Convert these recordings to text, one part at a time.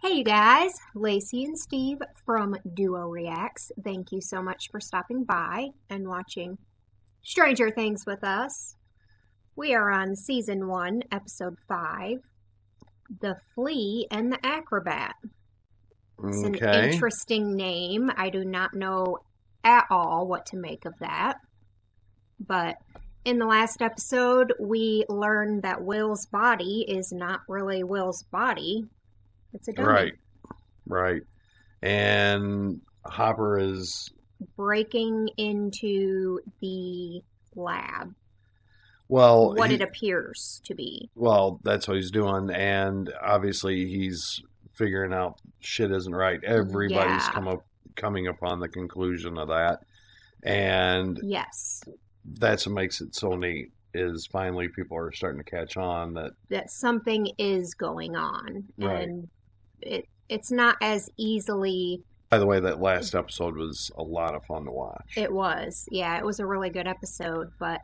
Hey you guys, Lacey and Steve from Duo Reacts. Thank you so much for stopping by and watching Stranger Things with us. We are on Season 1, Episode 5, The Flea and the Acrobat. It's an interesting name. I do not know at all what to make of that. But in the last episode, we learned that Will's body is not really Will's body. It's a dummy. Right. And Hopper is breaking into the lab. Well, what it appears to be. Well, that's what he's doing, and obviously he's figuring out shit isn't right. Everybody's coming upon the conclusion of that, and yes, that's what makes it so neat. Is finally people are starting to catch on that something is going on, right. And it's not as easily. By the way, that last episode was a lot of fun to watch. It was, yeah, it was a really good episode, but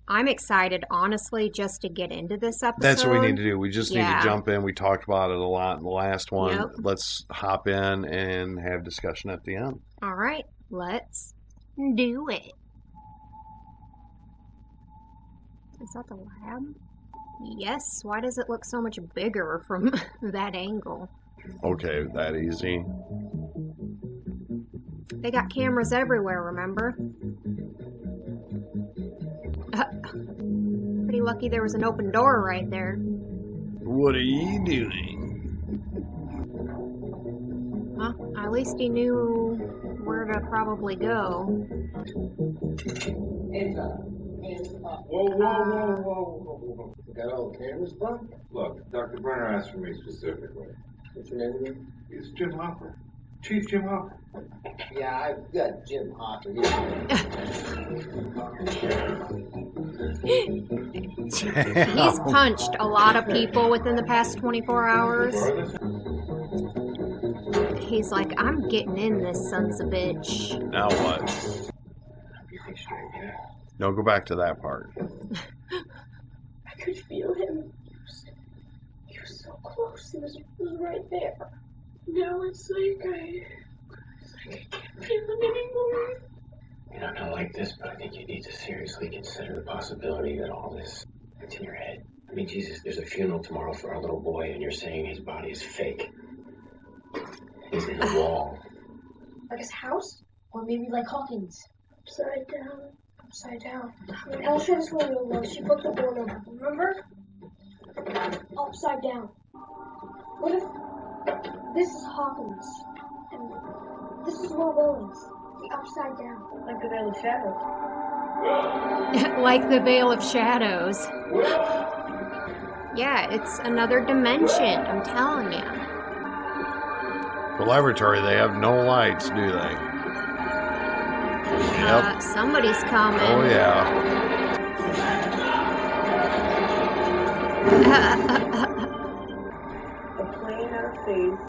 I'm excited, honestly, just to get into this episode. That's what we need to do. We just need to jump in. We talked about it a lot in the last one. Yep. Let's hop in and have discussion at the end. All right, let's do it. Is that the lab? Yes. Why does it look so much bigger from that angle? Okay, that easy. They got cameras everywhere, remember? Pretty lucky there was an open door right there. What are you doing? Huh? At least he knew where to probably go. Whoa. You got all the cameras, bud? Look, Dr. Brenner asked for me specifically. What's your name again? It's Jim Hopper. Chief Jim Hopper. Yeah, I've got Jim Hopper. He's punched a lot of people within the past 24 hours. He's like, I'm getting in this son's a bitch. Now what? You think straight, yeah? No, go back to that part. I could feel him. He was so close. He was right there. Now it's like I can't feel him anymore. You know, not like this, but I think you need to seriously consider the possibility that all this is in your head. I mean, Jesus, there's a funeral tomorrow for our little boy, and you're saying his body is fake. He's in the wall. Like his house? Or maybe like Hawkins. Upside down. When Elsha's window was, she put the board over. Remember? Upside down. What if this is Hawkins and this is Will Williams? The upside down. Like the Veil of Shadows. Like the Veil of Shadows. Yeah, it's another dimension, I'm telling you. The laboratory, they have no lights, do they? Yep. Somebody's coming. Oh, yeah. A plane out of phase.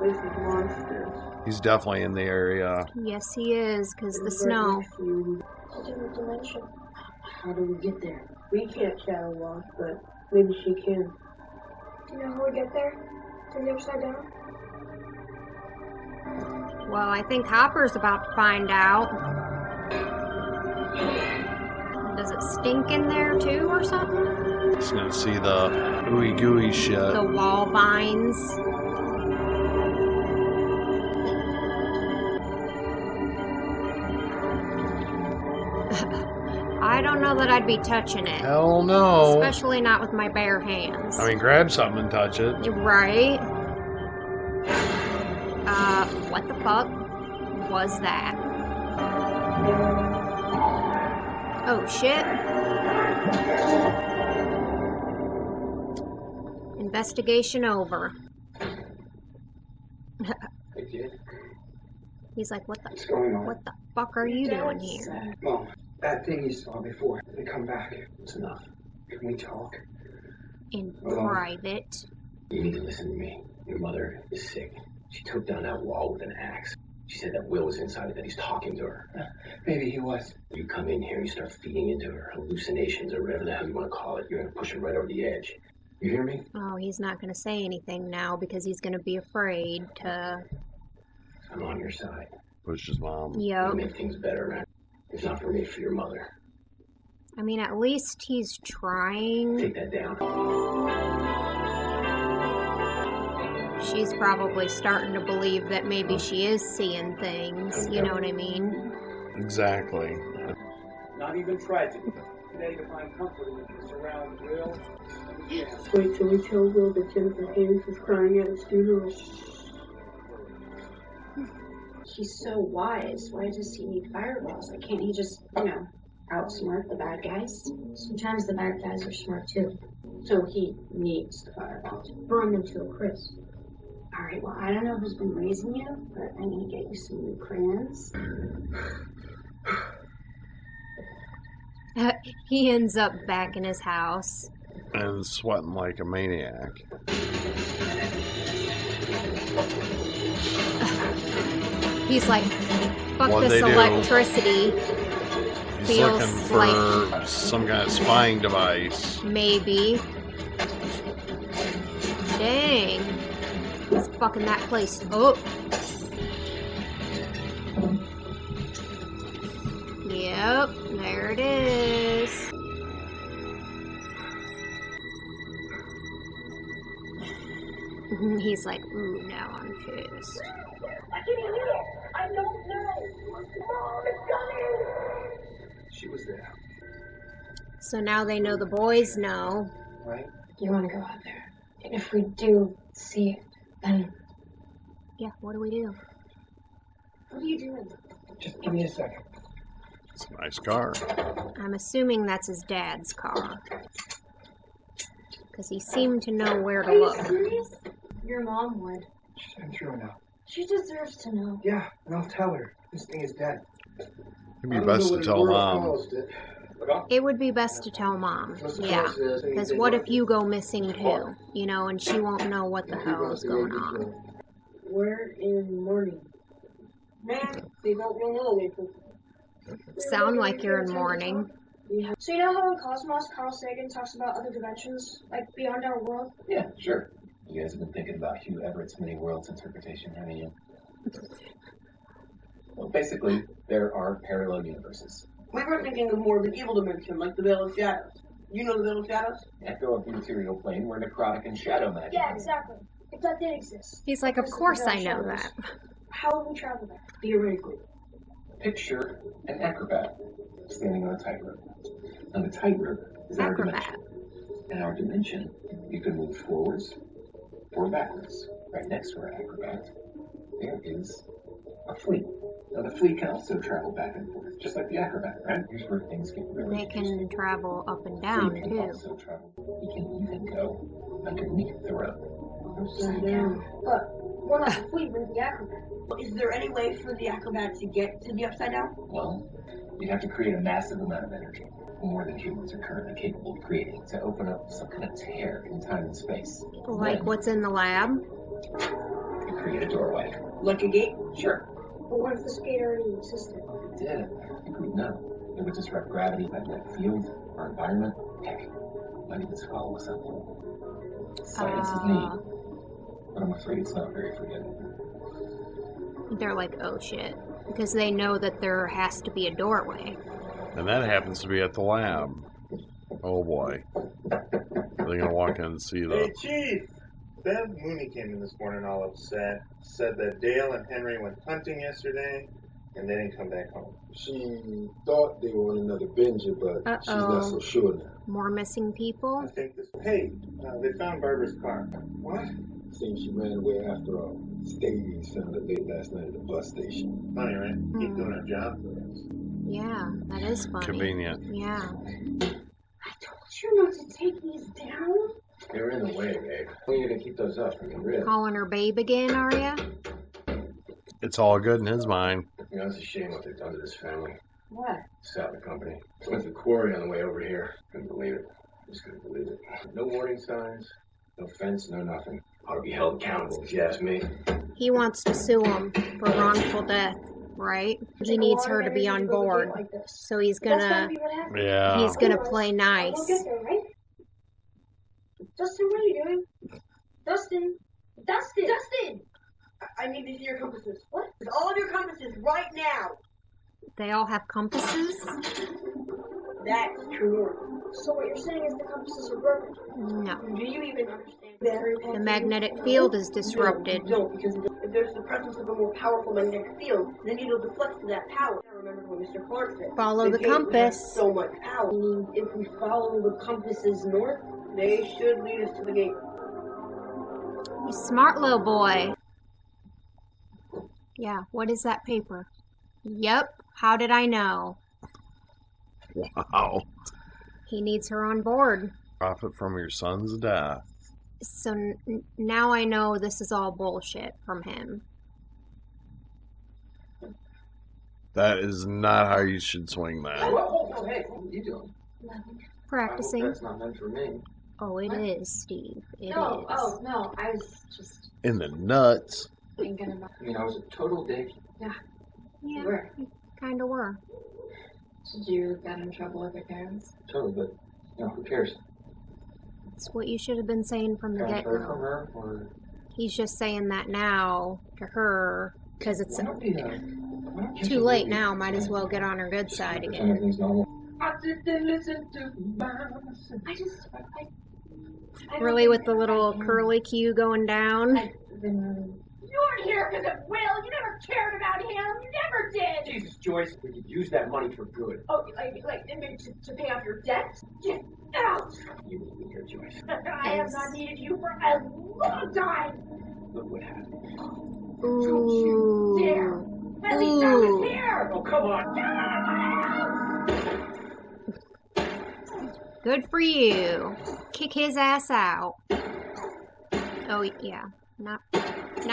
This is monsters. He's definitely in the area. Yes, he is, because the snow. It's a different dimension. How do we get there? We can't shadow walk, but maybe she can. Do you know how we get there? To the upside down? Well, I think Hopper's about to find out. Does it stink in there too or something? He's gonna see the ooey gooey shit. The wall vines. I don't know that I'd be touching it. Hell no. Especially not with my bare hands. I mean, grab something and touch it. Right. What the fuck was that? Oh, shit. Investigation over. Hey, kid. He's like, what What's going on? the fuck are you doing here? Mom, that thing you saw before. They come back. It's enough. Can we talk? In private. You need to listen to me. Your mother is sick. She took down that wall with an axe. She said that Will was inside it, that he's talking to her. Maybe he was. You come in here, you start feeding into her hallucinations or whatever the hell you want to call it. You're going to push her right over the edge. You hear me? Oh, he's not going to say anything now because he's going to be afraid to... I'm on your side. Push his mom. Yep. You'll make things better, man. If not for me, for your mother. I mean, at least he's trying. Take that down. She's probably starting to believe that maybe she is seeing things. You know what I mean? Exactly. Not even tragic. Today to find comfort in the surround Will. Wait till we tell Will that Jennifer Haynes was crying at his funeral. He's so wise. Why does he need fireballs? Like, can't he just, outsmart the bad guys? Sometimes the bad guys are smart too. So he needs the fireballs. Burn them to a crisp. Alright, well, I don't know who's been raising you, but I'm gonna get you some new crayons. He ends up back in his house. And sweating like a maniac. He's like, fuck What'd this they do? Electricity. He's Feels looking for like some kind of spying device. maybe. Dang. He's fucking that place up. Yep, there it is. He's like, ooh, now I'm pissed. I can hear it! I don't know! Mom, it's coming! She was there, So now they know the boys know. right? You want to go out there? And if we do see it, then Yeah, what do we do? what are you doing? Just give me a second. It's a nice car. I'm assuming that's his dad's car. Because he seemed to know where to Are you look. serious? Your mom would. She's been through enough. She deserves to know. Yeah, and I'll tell her. This thing is dead. It'd be best to tell mom. It would be best to tell mom. Yeah. Because what if you go missing too? You know, and she won't know what the hell is going on. We're in mourning. Man, they don't know anything. Sound like you're in mourning. So you know how in Cosmos, Carl Sagan talks about other dimensions, like beyond our world? Yeah, sure. You guys have been thinking about Hugh Everett's many worlds interpretation, haven't you? Well, basically, there are parallel universes. We were thinking of more of an evil dimension, like the Veil of Shadows. You know the Veil of Shadows? Echo of the material plane where necrotic and shadow magic. Yeah, exactly. If that did exist. He's like, of course I know that. How would we travel there? Theoretically. Picture an acrobat standing on a tightrope. On the tightrope is our Acrobat. dimension. In our dimension, you can move forwards or backwards. Right next to our acrobat, there is a flea. Now the flea can also travel back and forth, just like the acrobat, right? Here's where things get really They can interesting. travel up and Flea down can too. also travel. He can even go underneath the rope. Upside down. But we're not the flea, we're the acrobat. Is there any way for the acrobat to get to the upside down? Well, you have to create a massive amount of energy, more than humans are currently capable of creating, to open up some kind of tear in time and space. Like Then what's in the lab? you create a doorway. Like a gate? Sure. But what if this gate already existed? If it did, I think we'd know. It would disrupt gravity, magnetic field, our environment. Heck, it might even swallow us up. Science is neat, but I'm afraid it's not very forgiving. They're like, oh shit. Because they know that there has to be a doorway. And that happens to be at the lab. Oh boy. Are they going to walk in and see Hey, the... Chief! Bev Mooney came in this morning all upset. Said that Dale and Henry went hunting yesterday, and they didn't come back home. She thought they were on another binger, but she's not so sure now. More missing people? I think this... Hey, they found Barbara's car. What? Seems she ran away after all. Stadies found her late last night at the bus station. Funny, right? Keep doing our job for us. Yeah, that is funny. Convenient. Yeah. I told you not to take these down. They were in the way, babe. How are you going to keep those up? I mean, really? Calling her babe again, are ya? It's all good in his mind. You know, it's a shame what they've done to this family. What? Stop the company. Went to the quarry on the way over here. Couldn't believe it. Just couldn't believe it. No warning signs, no fence, no nothing. Ought to be held accountable, if you ask me. He wants to sue him for wrongful death, right? He needs her to be on board. So he's That's gonna gotta be what happened. Yeah. he's gonna play We'll nice. get there, right? Dustin, what are you doing? Dustin! Dustin! Dustin! I need to see your compasses. What? All of your compasses right now! They all have compasses? That's true. So what you're saying is the compasses are broken? No. Do you even understand? The magnetic field is disrupted. No, because if there's the presence of a more powerful magnetic field, the needle deflects to that power. I remember what Mr. Clark said. Follow the compass. So much power. If we follow the compasses north, they should lead us to the gate. You smart little boy. Yeah, what is that paper? Yep, how did I know? Wow. He needs her on board. Profit from your son's death. So now I know this is all bullshit from him. That is not how you should swing that. Oh, hey, what are you doing? Practicing. That's not meant for me. Oh, it is, Steve. It is. Oh, no, I was just In the nuts. thinking about... I mean, I was a total dick. Yeah, Where? you kind of were. Did you get in trouble with your parents? Totally, but, you know, who cares? It's what you should have been saying from the Have I heard get-go. from her, or... He's just saying that now to her because it's Why don't we, too late now. Might as well get on her good side pretend again. everything's normal. I don't Really, think with the little curly Q going down. I've been... You weren't here because of Will. You never cared about him. You never did. Jesus, Joyce, we could use that money for good. Oh, like to pay off your debts? Get out! You will be here, Joyce. I have not needed you for a long time. Look what happened. Ooh. Dare! At least I was here. Oh, come on. Good for you. Kick his ass out. Oh yeah, not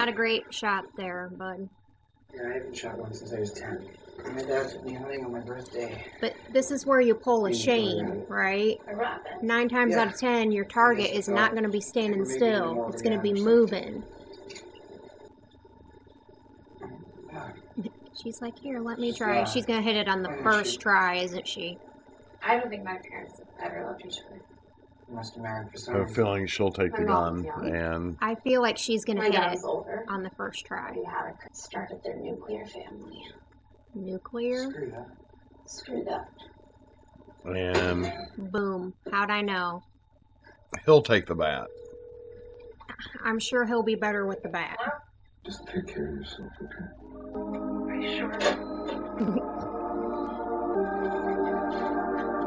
a great shot there, bud. Yeah, I haven't shot one since I was 10. My dad took me hunting on my birthday. But this is where you pull a Shane, right? 9 times out of 10, your target is not going to be standing still. It's going to be moving. She's like, here, let me try. She's going to hit it on the first try, isn't she? I don't think my parents have ever loved each other. You must have married for I have a some feeling she'll take the gun and I feel like she's going to My hit dad it was older. on the first try. We had started their nuclear family. Nuclear? Screw that. Screw that. and Boom. How'd I know? he'll take the bat. I'm sure he'll be better with the bat. Just take care of yourself, okay? Are you sure?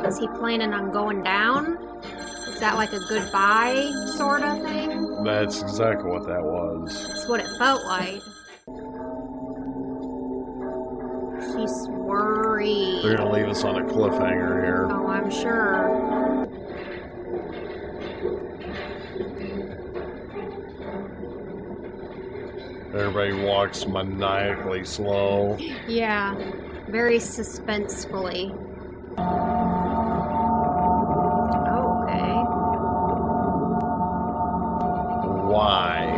Is he planning on going down? Is that like a goodbye sort of thing? That's exactly what that was. That's what it felt like. She's worried. They're gonna leave us on a cliffhanger here. Oh, I'm sure. Everybody walks maniacally slow. Yeah, very suspensefully. Okay. Why?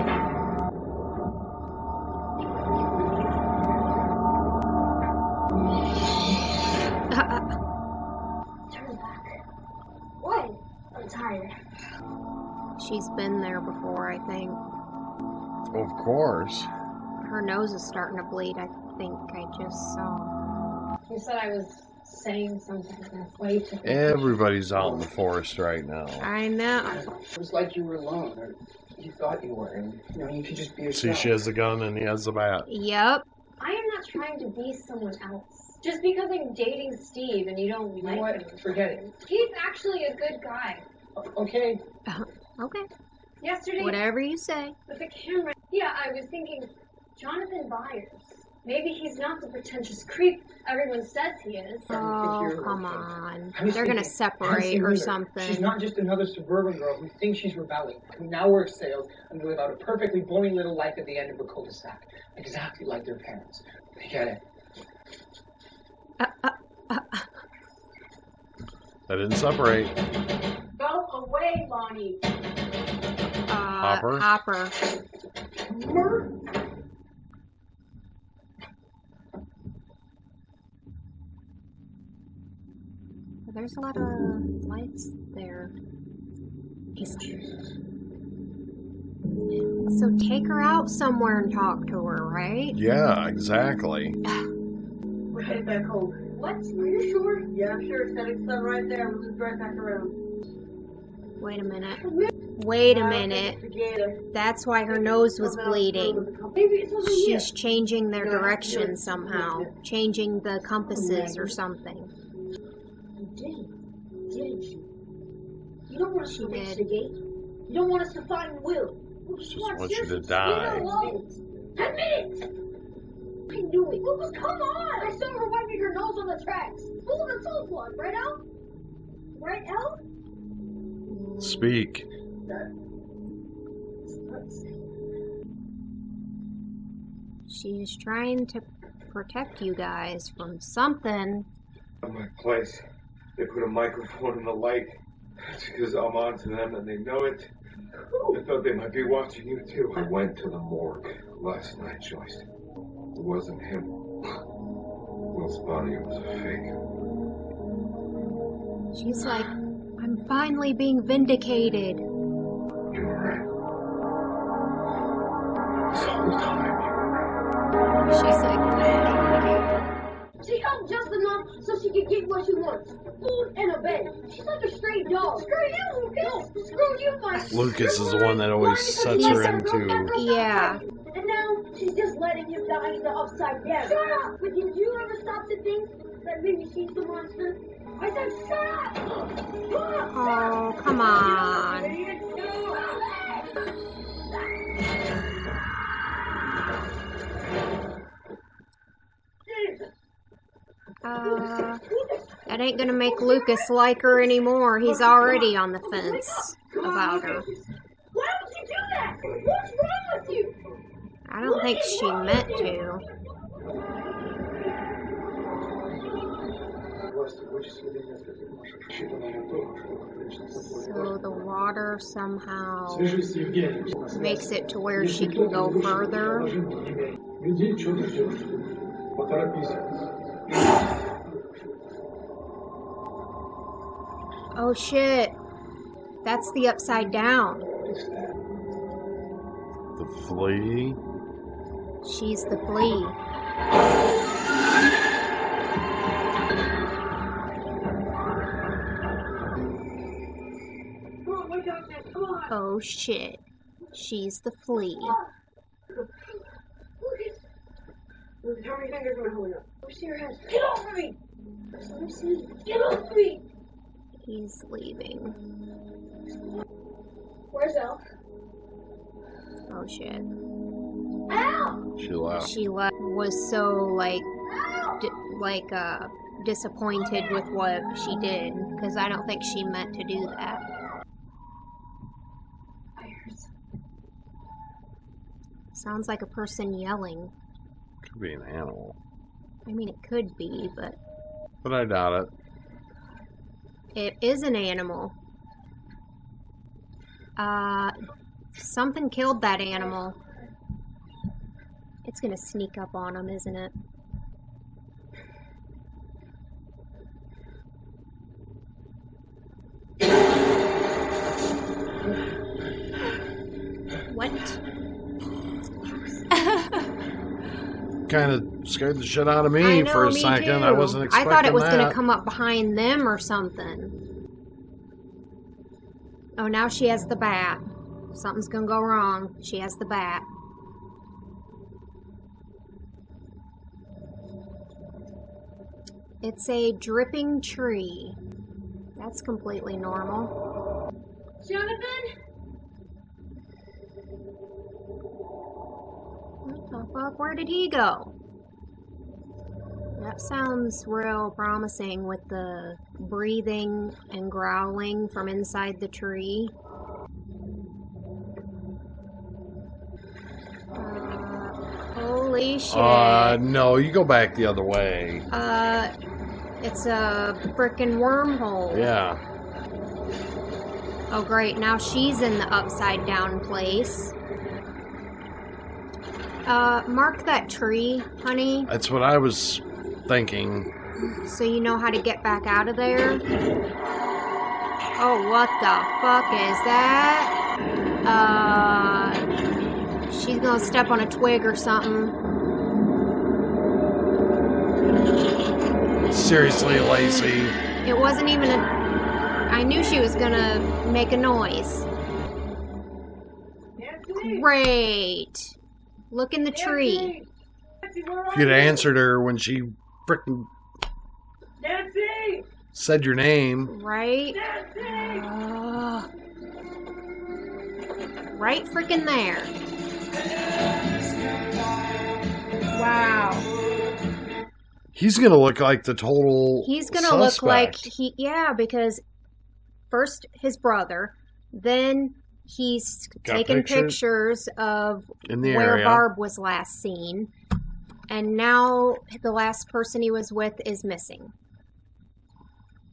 Turn back. Why? I'm tired. She's been there before, I think. Of course. Her nose is starting to bleed, I think I just saw. You said I was saying something that's way too much. Everybody's out in the forest right now. I know. It was like you were alone, or you thought you were, and you know, you could just be See, yourself. she has the gun and he has the bat. Yep. I am not trying to be someone else. Just because I'm dating Steve and you don't You know like what? him. Forget it. He's actually a good guy. Okay. Okay. Yesterday, Whatever you say. with the camera, yeah, I was thinking, Jonathan Byers. Maybe he's not the pretentious creep everyone says he is. Oh, come on. I was They're gonna thinking, separate Hanson or Wheeler. something. She's not just another suburban girl who thinks she's rebelling, who now works sales and will live out a perfectly boring little life at the end of a cul-de-sac, exactly like their parents. I get it. They didn't separate. Go away, Lonnie. Hopper? Hopper. There's a lot of lights there. Jesus. So take her out somewhere and talk to her, right? Yeah, exactly. We're headed back home. What? Are you sure? Yeah, I'm sure. Setting sun right there. We'll just drive back around. Wait a minute. Wait a minute. That's why her nose was bleeding. Maybe it's over here. She's changing their direction somehow. Changing the compasses or something. Didn't you? You don't want us to reach the gate. You don't want us to find Will. She just wants you to die. 10 minutes! I knew it. Lucas, come on! I saw her wiping her nose on the tracks. Full of the soul plug, right out? Right out? Speak. She's trying to protect you guys from something. At my place, they put a microphone in the light. It's because I'm on to them and they know it. I thought they might be watching you too. I went to the morgue last night, Joyce. It wasn't him. Will's body was a fake. She's like, I'm finally being vindicated. You were right. This whole time you were right. She's like, She helped just enough so she could get what she wants. Food and a bed. She's like a stray dog. Screw you, Lucas. Screw you, Mike. Lucas is the one that always sets her into. yeah. And now she's just letting him die in the upside down. Shut up! But did you ever stop to think that maybe she's the monster? I said shut up! Oh, come on. That ain't gonna make Lucas like her anymore. He's already on the fence about her. Why would you do that? What's wrong with you? I don't think she meant to. So the water somehow makes it to where she can go further. Oh shit. That's the upside down. The Flea. She's the Flea. Oh shit. She's the Flea. How many fingers am I holding up? Where's your head? Get off of me! Get off of me! He's leaving. Where's Elle? Oh shit. Elle! She left. She was so disappointed with what she did, because I don't think she meant to do that. Sounds like a person yelling. Could be an animal. I mean, it could be, but I doubt it. it is an animal. Something killed that animal. It's gonna sneak up on him, isn't it? What? Kind of scared the shit out of me for a second. Too. I wasn't expecting that. I thought it was going to come up behind them or something. Oh, now she has the bat. Something's going to go wrong. She has the bat. It's a dripping tree. That's completely normal. Jonathan? What the fuck? Where did he go? That sounds real promising with the breathing and growling from inside the tree. Holy shit. No, you go back the other way. It's a frickin' wormhole. Yeah. Oh great, now she's in the upside down place. Mark that tree, honey. That's what I was thinking. So you know how to get back out of there. Oh, what the fuck is that? She's gonna step on a twig or something. Seriously, Lacey. It wasn't even a... I knew she was gonna make a noise. Great. Look in the tree. If you'd answered her when she frickin' Nancy! said your name. Right? Right frickin' there. Wow. He's gonna look like the total He's gonna suspect. look like he... Yeah, because first his brother, then he's taken pictures of in the where area. Barb was last seen. And now the last person he was with is missing.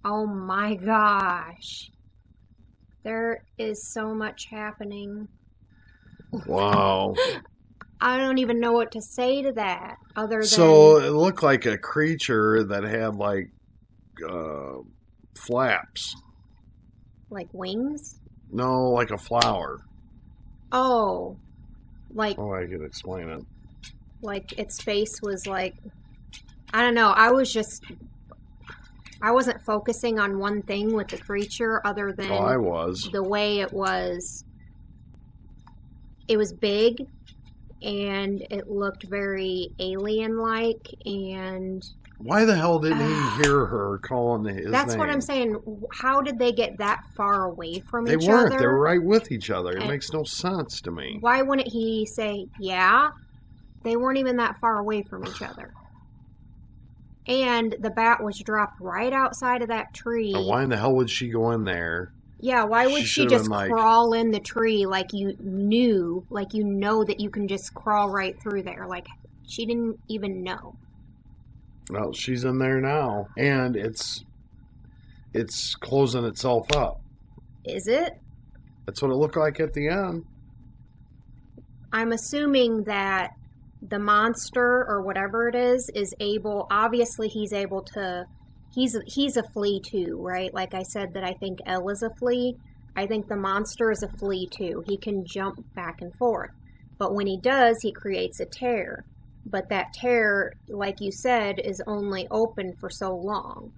Oh my gosh. There is so much happening. Wow. I don't even know what to say to that other than... So it looked like a creature that had like flaps. Like wings? No, like a flower. Oh. Like... Oh, I could explain it. Like its face was like... I don't know. I wasn't focusing on one thing with the creature other than... Oh, I was. The way it was... It was big, and it looked very alien-like, and... Why the hell didn't he hear her calling his name? That's what I'm saying. How did they get that far away from each other? They weren't. They were right with each other. It makes no sense to me. Why wouldn't he say, yeah? They weren't even that far away from each other. And the bat was dropped right outside of that tree. But why in the hell would she go in there? Yeah, why would she just crawl in the tree like you knew, like you know that you can just crawl right through there? Like, she didn't even know. Well, she's in there now. And it's closing itself up. Is it? That's what it looked like at the end. I'm assuming that the monster or whatever it is able, obviously he's able to, he's a flea too, right? Like I said that I think Elle is a flea. I think the monster is a flea too. He can jump back and forth. But when he does, he creates a tear. But that tear, like you said, is only open for so long.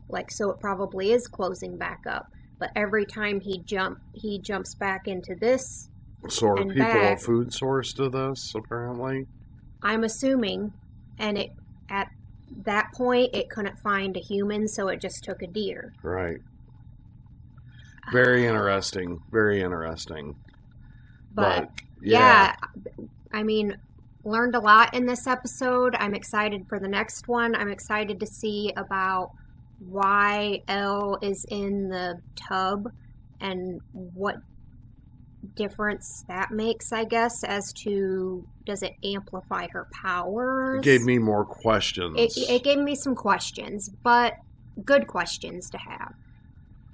Like, so it probably is closing back up. But every time he jumps back into this. So are people a food source to this, apparently? I'm assuming. And at that point, it couldn't find a human, so it just took a deer. Right. Very interesting. Very interesting. But yeah, I mean, learned a lot in this episode. I'm excited for the next one. I'm excited to see about why Elle is in the tub and what difference that makes, I guess, as to does it amplify her powers? It gave me more questions. It gave me some questions, but good questions to have.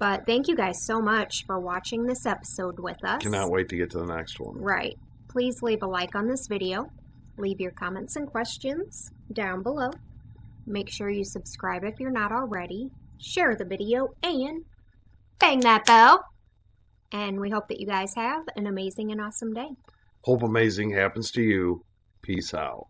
But thank you guys so much for watching this episode with us. Cannot wait to get to the next one. Right. Please leave a like on this video. Leave your comments and questions down below. Make sure you subscribe if you're not already. Share the video and bang that bell. And we hope that you guys have an amazing and awesome day. Hope amazing happens to you. Peace out.